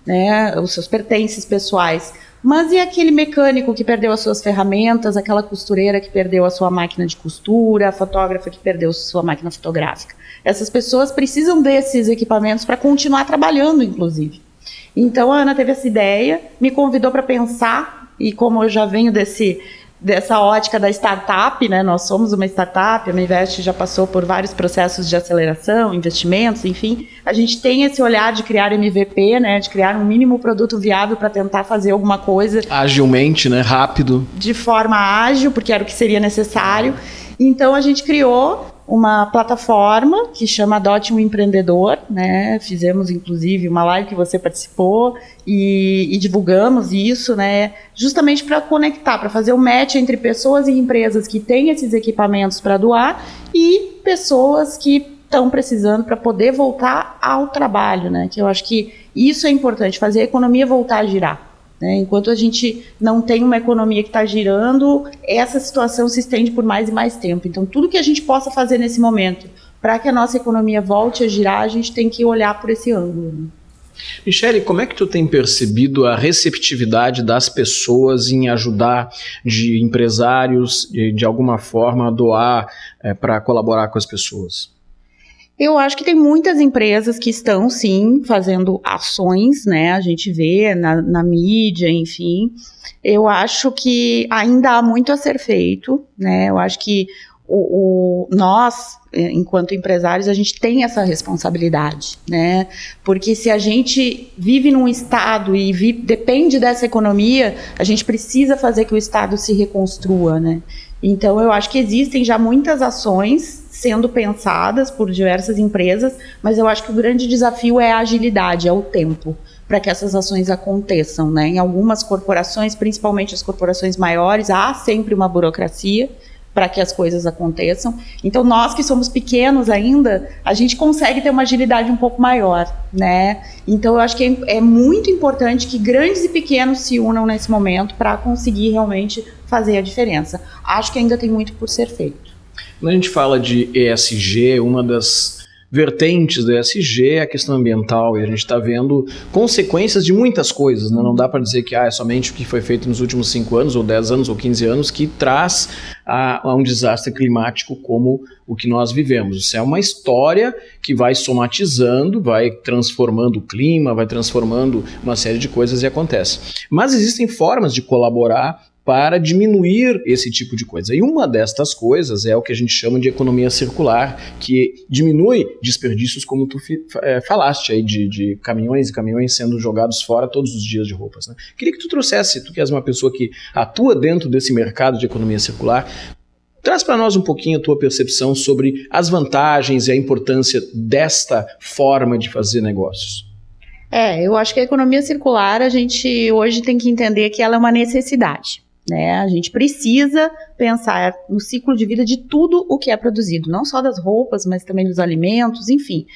né, os seus pertences pessoais. Mas e aquele mecânico que perdeu as suas ferramentas, aquela costureira que perdeu a sua máquina de costura, a fotógrafa que perdeu a sua máquina fotográfica? Essas pessoas precisam desses equipamentos para continuar trabalhando, inclusive. Então a Ana teve essa ideia, me convidou para pensar. E como eu já venho dessa ótica da startup, né, nós somos uma startup, a Mivest já passou por vários processos de aceleração, investimentos, enfim, a gente tem esse olhar de criar MVP, né, de criar um mínimo produto viável para tentar fazer alguma coisa agilmente, né, rápido, de forma ágil, porque era o que seria necessário. Então a gente criou uma plataforma que chama Adote um Empreendedor, né? Fizemos inclusive uma live que você participou e divulgamos isso, né? Justamente para conectar, para fazer o match entre pessoas e empresas que têm esses equipamentos para doar e pessoas que estão precisando para poder voltar ao trabalho, né? Que eu acho que isso é importante, fazer a economia voltar a girar. Enquanto a gente não tem uma economia que está girando, essa situação se estende por mais e mais tempo. Então, tudo que a gente possa fazer nesse momento para que a nossa economia volte a girar, a gente tem que olhar por esse ângulo. Michele, como é que tu tem percebido a receptividade das pessoas em ajudar, de empresários, de alguma forma, a doar para colaborar com as pessoas? Eu acho que tem muitas empresas que estão, sim, fazendo ações, né? A gente vê na mídia, enfim. Eu acho que ainda há muito a ser feito, né? Eu acho que nós, enquanto empresários, a gente tem essa responsabilidade, né? Porque se a gente vive num estado e depende dessa economia, a gente precisa fazer que o estado se reconstrua, né? Então, eu acho que existem já muitas ações sendo pensadas por diversas empresas, mas eu acho que o grande desafio é a agilidade, é o tempo, para que essas ações aconteçam, né? Em algumas corporações, principalmente as corporações maiores, há sempre uma burocracia para que as coisas aconteçam. Então, nós que somos pequenos ainda, a gente consegue ter uma agilidade um pouco maior, né? Então, eu acho que é muito importante que grandes e pequenos se unam nesse momento para conseguir realmente fazer a diferença. Acho que ainda tem muito por ser feito. Quando a gente fala de ESG, uma das vertentes do ESG é a questão ambiental, e a gente está vendo consequências de muitas coisas, né? Não dá para dizer que é somente o que foi feito nos últimos 5 anos, ou 10 anos, ou 15 anos, que traz a um desastre climático como o que nós vivemos. Isso é uma história que vai somatizando, vai transformando o clima, vai transformando uma série de coisas e acontece. Mas existem formas de colaborar para diminuir esse tipo de coisa. E uma destas coisas é o que a gente chama de economia circular, que diminui desperdícios, como tu falaste aí, de caminhões e caminhões sendo jogados fora todos os dias de roupas, né? Queria que tu trouxesse, tu que és uma pessoa que atua dentro desse mercado de economia circular, traz para nós um pouquinho a tua percepção sobre as vantagens e a importância desta forma de fazer negócios. Eu acho que a economia circular, a gente hoje tem que entender que ela é uma necessidade. Né? A gente precisa pensar no ciclo de vida de tudo o que é produzido, não só das roupas, mas também dos alimentos, enfim,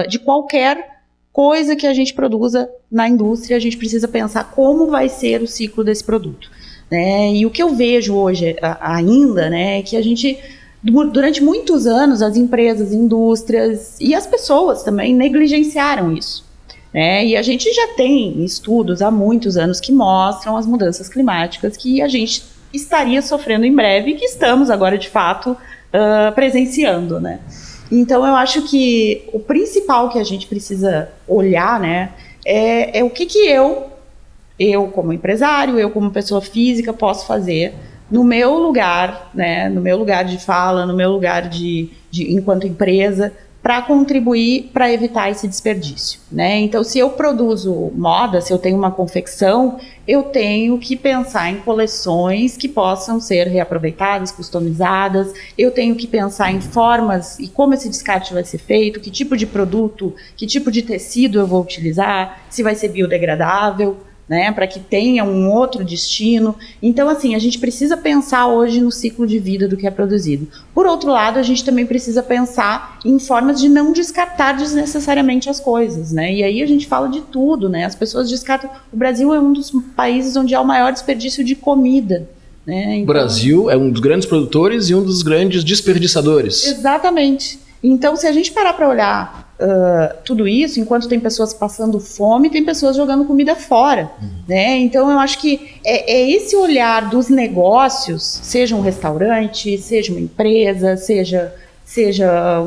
de qualquer coisa que a gente produza na indústria, a gente precisa pensar como vai ser o ciclo desse produto. Né? E o que eu vejo hoje ainda, né, é que a gente, durante muitos anos, as empresas, indústrias e as pessoas também negligenciaram isso. E a gente já tem estudos há muitos anos que mostram as mudanças climáticas que a gente estaria sofrendo em breve e que estamos agora de fato presenciando, né? Então eu acho que o principal que a gente precisa olhar, né, é o que eu como empresário, eu como pessoa física posso fazer no meu lugar, né, no meu lugar de fala, no meu lugar de enquanto empresa, para contribuir para evitar esse desperdício, né? Então, se eu produzo moda, se eu tenho uma confecção, eu tenho que pensar em coleções que possam ser reaproveitadas, customizadas, eu tenho que pensar em formas e como esse descarte vai ser feito, que tipo de produto, que tipo de tecido eu vou utilizar, se vai ser biodegradável, né, para que tenha um outro destino. Então, assim, a gente precisa pensar hoje no ciclo de vida do que é produzido. Por outro lado, a gente também precisa pensar em formas de não descartar desnecessariamente as coisas, né? E aí a gente fala de tudo, né? As pessoas descartam. O Brasil é um dos países onde há o maior desperdício de comida. Né? Então, o Brasil é um dos grandes produtores e um dos grandes desperdiçadores. Exatamente. Então, se a gente parar para olhar tudo isso, enquanto tem pessoas passando fome, tem pessoas jogando comida fora, né? Então eu acho que é esse olhar dos negócios, seja um restaurante, seja uma empresa, seja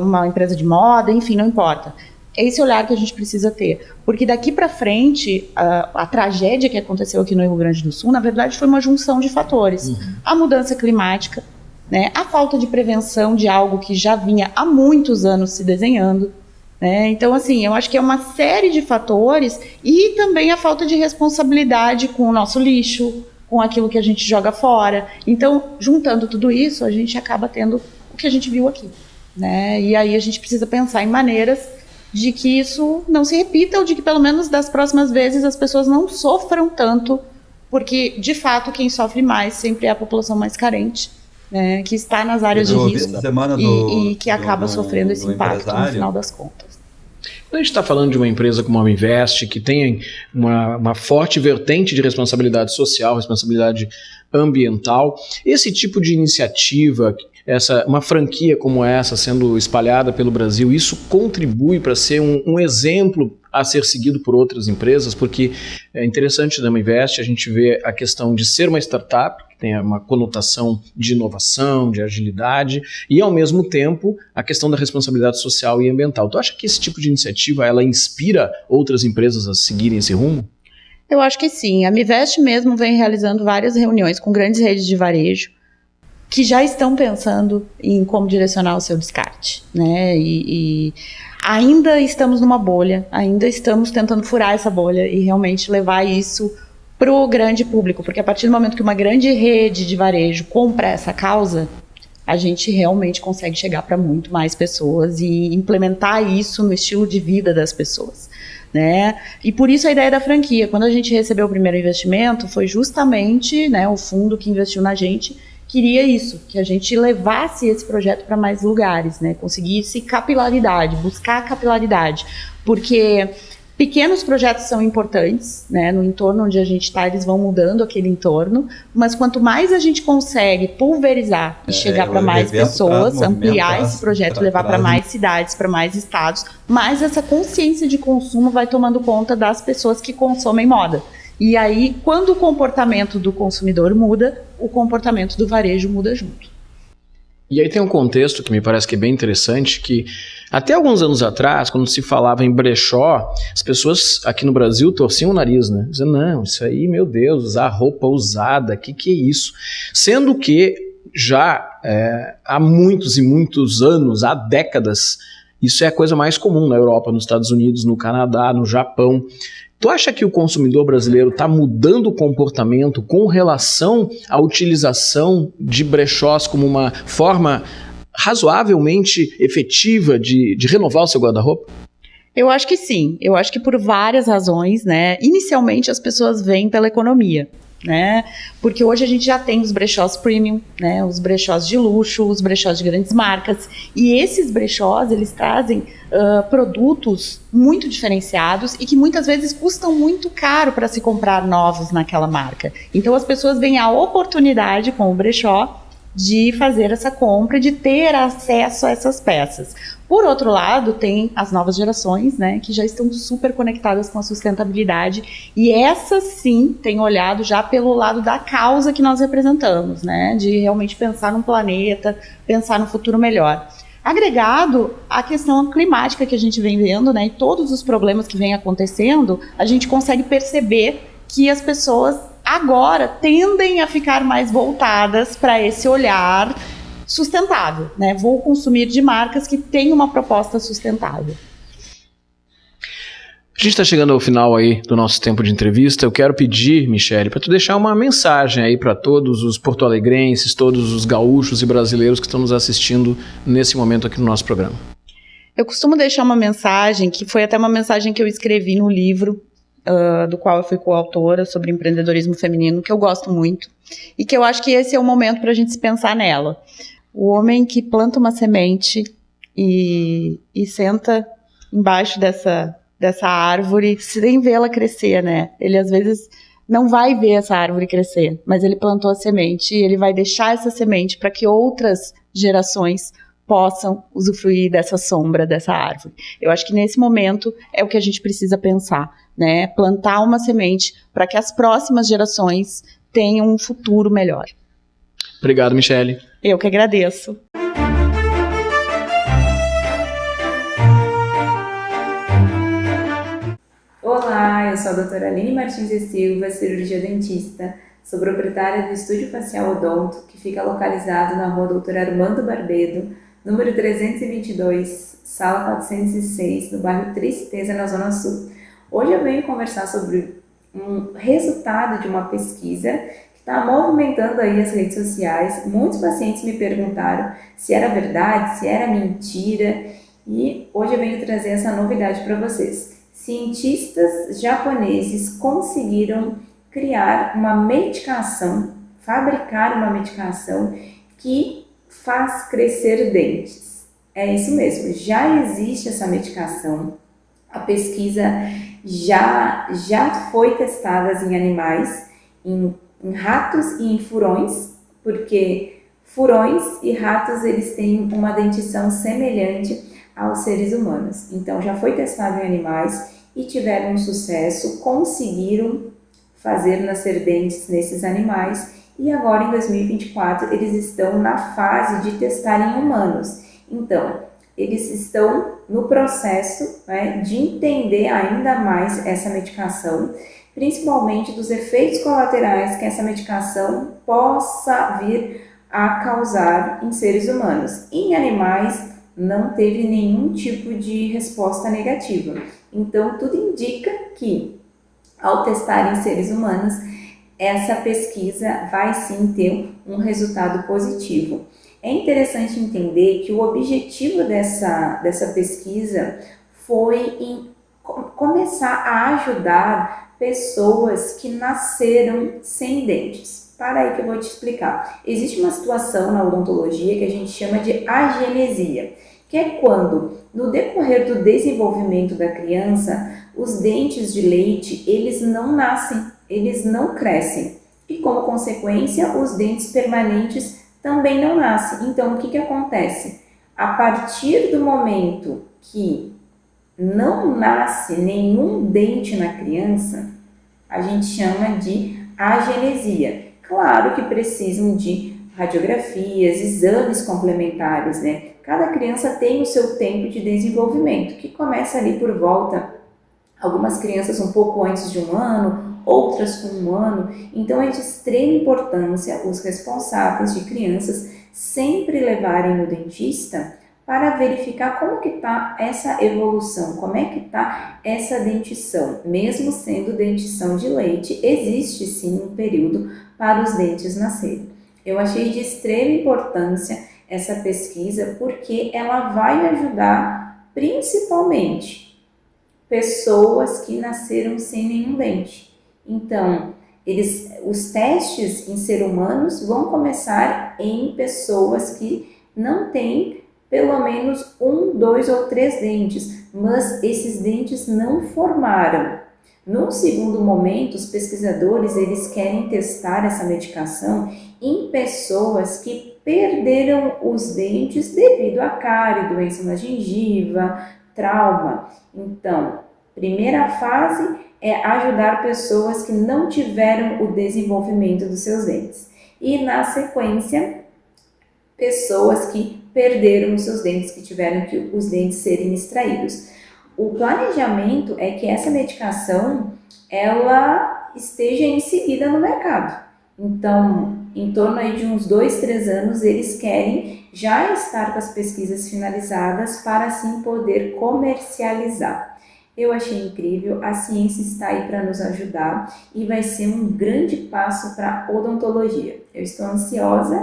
uma empresa de moda, enfim, não importa. É esse olhar que a gente precisa ter, porque daqui para frente, a tragédia que aconteceu aqui no Rio Grande do Sul, na verdade, foi uma junção de fatores. A mudança climática, né? A falta de prevenção de algo que já vinha há muitos anos se desenhando. Então, assim, eu acho que é uma série de fatores e também a falta de responsabilidade com o nosso lixo, com aquilo que a gente joga fora. Então, juntando tudo isso, a gente acaba tendo o que a gente viu aqui, né? E aí a gente precisa pensar em maneiras de que isso não se repita ou de que, pelo menos, das próximas vezes as pessoas não sofram tanto, porque, de fato, quem sofre mais sempre é a população mais carente, né, que está nas áreas de risco e que acaba sofrendo esse impacto no final das contas. Quando a gente está falando de uma empresa como a Uminvest, que tem uma forte vertente de responsabilidade social, responsabilidade ambiental, esse tipo de iniciativa, uma franquia como essa sendo espalhada pelo Brasil, isso contribui para ser um exemplo a ser seguido por outras empresas, porque é interessante na Uminvest a gente vê a questão de ser uma startup, que tem uma conotação de inovação, de agilidade, e ao mesmo tempo a questão da responsabilidade social e ambiental. Tu acha que esse tipo de iniciativa ela inspira outras empresas a seguirem esse rumo? Eu acho que sim. A Uminvest mesmo vem realizando várias reuniões com grandes redes de varejo que já estão pensando em como direcionar o seu descarte, né? E ainda estamos numa bolha, ainda estamos tentando furar essa bolha e realmente levar isso para o grande público, porque a partir do momento que uma grande rede de varejo compra essa causa, a gente realmente consegue chegar para muito mais pessoas e implementar isso no estilo de vida das pessoas, né? E por isso a ideia da franquia. Quando a gente recebeu o primeiro investimento, foi justamente, né, o fundo que investiu na gente queria isso, que a gente levasse esse projeto para mais lugares, né? Conseguisse capilaridade, buscar capilaridade, porque Pequenos projetos são importantes, né? No entorno onde a gente está, eles vão mudando aquele entorno, mas quanto mais a gente consegue pulverizar e chegar para mais pessoas, ampliar esse projeto, levar para mais cidades, para mais estados, mais essa consciência de consumo vai tomando conta das pessoas que consomem moda. E aí, quando o comportamento do consumidor muda, o comportamento do varejo muda junto. E aí tem um contexto que me parece que é bem interessante, que até alguns anos atrás, quando se falava em brechó, as pessoas aqui no Brasil torciam o nariz, né? Dizendo, não, isso aí, meu Deus, usar roupa usada, que é isso? Sendo que já há muitos e muitos anos, há décadas, isso é a coisa mais comum na Europa, nos Estados Unidos, no Canadá, no Japão. Tu acha que o consumidor brasileiro está mudando o comportamento com relação à utilização de brechós como uma forma razoavelmente efetiva de renovar o seu guarda-roupa? Eu acho que sim. Eu acho que por várias razões, né? Inicialmente as pessoas vêm pela economia, né? Porque hoje a gente já tem os brechós premium, né? Os brechós de luxo, os brechós de grandes marcas. E esses brechós, eles trazem produtos muito diferenciados e que muitas vezes custam muito caro para se comprar novos naquela marca. Então as pessoas veem a oportunidade com o brechó de fazer essa compra, de ter acesso a essas peças. Por outro lado, tem as novas gerações, né, que já estão super conectadas com a sustentabilidade, e essas sim têm olhado já pelo lado da causa que nós representamos, né, de realmente pensar num planeta, pensar no futuro melhor. Agregado à questão climática que a gente vem vendo, né, e todos os problemas que vêm acontecendo, a gente consegue perceber que as pessoas agora tendem a ficar mais voltadas para esse olhar sustentável, né? Vou consumir de marcas que têm uma proposta sustentável. A gente está chegando ao final aí do nosso tempo de entrevista. Eu quero pedir, Michele, para tu deixar uma mensagem aí para todos os porto-alegrenses, todos os gaúchos e brasileiros que estão nos assistindo nesse momento aqui no nosso programa. Eu costumo deixar uma mensagem, que foi até uma mensagem que eu escrevi no livro, do qual eu fui coautora, sobre empreendedorismo feminino, que eu gosto muito, e que eu acho que esse é o momento para a gente se pensar nela. O homem que planta uma semente e senta embaixo dessa árvore sem vê-la crescer, né? Ele às vezes não vai ver essa árvore crescer, mas ele plantou a semente e ele vai deixar essa semente para que outras gerações possam usufruir dessa sombra, dessa árvore. Eu acho que nesse momento é o que a gente precisa pensar, né? Plantar uma semente para que as próximas gerações tenham um futuro melhor. Obrigado, Michele. Eu que agradeço. Olá, eu sou a doutora Aline Martins e Silva, cirurgia dentista. Sou proprietária do Estúdio Facial Odonto, que fica localizado na rua Doutor Armando Barbedo, número 322, sala 406, no bairro Tristeza, na Zona Sul. Hoje eu venho conversar sobre um resultado de uma pesquisa que está movimentando aí as redes sociais. Muitos pacientes me perguntaram se era verdade, se era mentira, e hoje eu venho trazer essa novidade para vocês. Cientistas japoneses conseguiram criar uma medicação, fabricar uma medicação que faz crescer dentes. É isso mesmo, já existe essa medicação, a pesquisa já foi testada em animais, em ratos e em furões, porque furões e ratos eles têm uma dentição semelhante aos seres humanos. Então já foi testado em animais e tiveram um sucesso, conseguiram fazer nascer dentes nesses animais, e agora em 2024 eles estão na fase de testar em humanos. Então, eles estão no processo, né, de entender ainda mais essa medicação, principalmente dos efeitos colaterais que essa medicação possa vir a causar em seres humanos. Em animais não teve nenhum tipo de resposta negativa. Então, tudo indica que, ao testar em seres humanos, essa pesquisa vai sim ter um resultado positivo. É interessante entender que o objetivo dessa pesquisa foi em começar a ajudar pessoas que nasceram sem dentes. Para aí que eu vou te explicar. Existe uma situação na odontologia que a gente chama de agenesia, que é quando, no decorrer do desenvolvimento da criança, os dentes de leite, eles não nascem, eles não crescem. E como consequência, os dentes permanentes também não nascem. Então, o que acontece? A partir do momento que não nasce nenhum dente na criança, a gente chama de agenesia. Claro que precisam de radiografias, exames complementares, né? Cada criança tem o seu tempo de desenvolvimento, que começa ali por volta, algumas crianças um pouco antes de 1 ano, outras com 1 ano. Então é de extrema importância os responsáveis de crianças sempre levarem no dentista para verificar como que está essa evolução, como é que está essa dentição. Mesmo sendo dentição de leite, existe sim um período para os dentes nascerem. Eu achei de extrema importância essa pesquisa porque ela vai ajudar principalmente pessoas que nasceram sem nenhum dente. Então, os testes em seres humanos vão começar em pessoas que não têm pelo menos 1, 2 ou 3 dentes, mas esses dentes não formaram. No segundo momento, os pesquisadores eles querem testar essa medicação em pessoas que perderam os dentes devido a cárie, doença na gengiva, trauma. Então, primeira fase é ajudar pessoas que não tiveram o desenvolvimento dos seus dentes. E na sequência, pessoas que perderam os seus dentes, que tiveram que os dentes serem extraídos. O planejamento é que essa medicação ela esteja inserida no mercado. Então, em torno aí de uns 2, 3 anos, eles querem já estar com as pesquisas finalizadas para assim poder comercializar. Eu achei incrível, a ciência está aí para nos ajudar e vai ser um grande passo para a odontologia. Eu estou ansiosa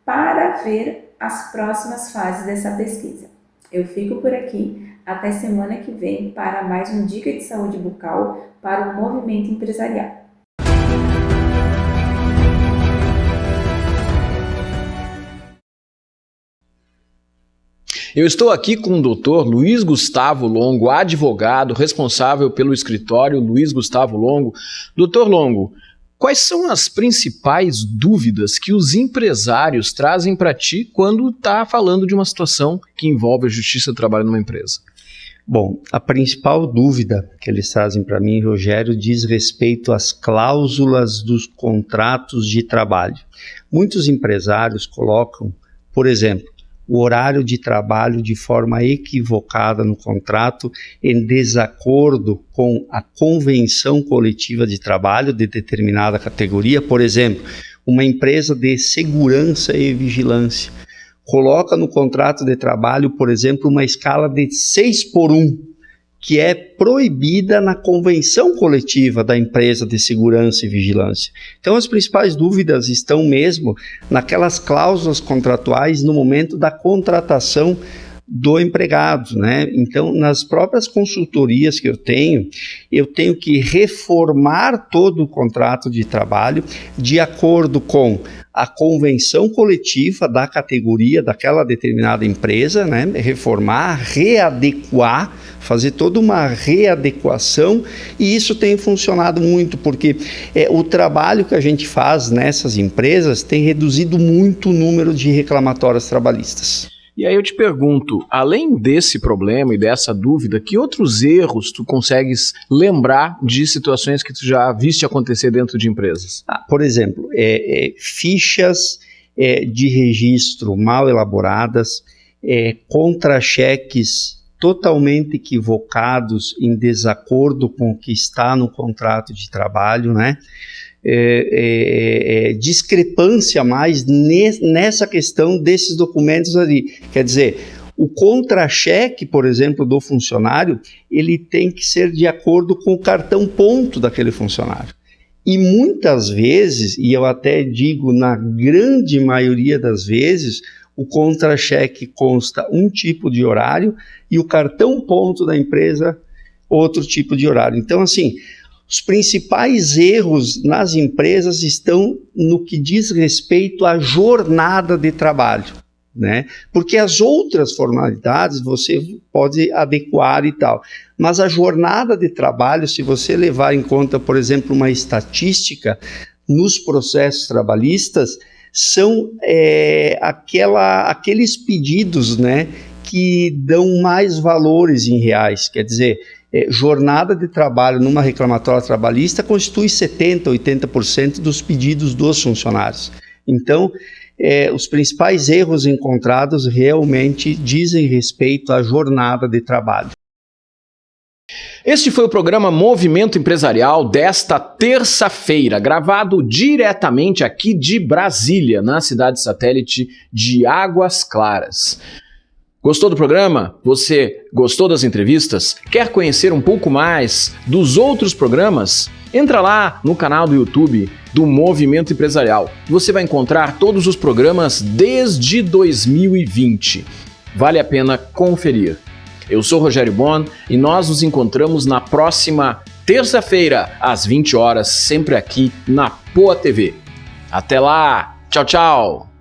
para ver as próximas fases dessa pesquisa. Eu fico por aqui, até semana que vem para mais um Dica de Saúde Bucal para o movimento empresarial. Eu estou aqui com o Dr. Luiz Gustavo Longo, advogado responsável pelo escritório Luiz Gustavo Longo. Dr. Longo, quais são as principais dúvidas que os empresários trazem para ti quando está falando de uma situação que envolve a justiça do trabalho numa empresa? Bom, a principal dúvida que eles trazem para mim, Rogério, diz respeito às cláusulas dos contratos de trabalho. Muitos empresários colocam, por exemplo, o horário de trabalho de forma equivocada no contrato, em desacordo com a convenção coletiva de trabalho de determinada categoria. Por exemplo, uma empresa de segurança e vigilância coloca no contrato de trabalho, por exemplo, uma escala de 6:1, que é proibida na convenção coletiva da empresa de segurança e vigilância. Então, as principais dúvidas estão mesmo naquelas cláusulas contratuais no momento da contratação do empregado, né? Então, nas próprias consultorias que eu tenho que reformar todo o contrato de trabalho de acordo com a convenção coletiva da categoria daquela determinada empresa, né? Reformar, readequar, fazer toda uma readequação, e isso tem funcionado muito, porque o trabalho que a gente faz nessas empresas tem reduzido muito o número de reclamatórios trabalhistas. E aí eu te pergunto, além desse problema e dessa dúvida, que outros erros tu consegues lembrar de situações que tu já viste acontecer dentro de empresas? Por exemplo, fichas de registro mal elaboradas, contra-cheques totalmente equivocados, em desacordo com o que está no contrato de trabalho, né? Discrepância mais nessa questão desses documentos ali. Quer dizer, o contra-cheque, por exemplo, do funcionário, ele tem que ser de acordo com o cartão ponto daquele funcionário. E muitas vezes, e eu até digo na grande maioria das vezes, o contra-cheque consta um tipo de horário e o cartão ponto da empresa outro tipo de horário. Então, assim, os principais erros nas empresas estão no que diz respeito à jornada de trabalho, né? Porque as outras formalidades você pode adequar e tal. Mas a jornada de trabalho, se você levar em conta, por exemplo, uma estatística nos processos trabalhistas, são aqueles pedidos, né, que dão mais valores em reais. Quer dizer, jornada de trabalho numa reclamatória trabalhista constitui 70%, 80% dos pedidos dos funcionários. Então, os principais erros encontrados realmente dizem respeito à jornada de trabalho. Este foi o programa Movimento Empresarial desta terça-feira, gravado diretamente aqui de Brasília, na cidade satélite de Águas Claras. Gostou do programa? Você gostou das entrevistas? Quer conhecer um pouco mais dos outros programas? Entra lá no canal do YouTube do Movimento Empresarial. Você vai encontrar todos os programas desde 2020. Vale a pena conferir. Eu sou Rogério Bon e nós nos encontramos na próxima terça-feira, às 20 horas, sempre aqui na Poa TV. Até lá! Tchau, tchau!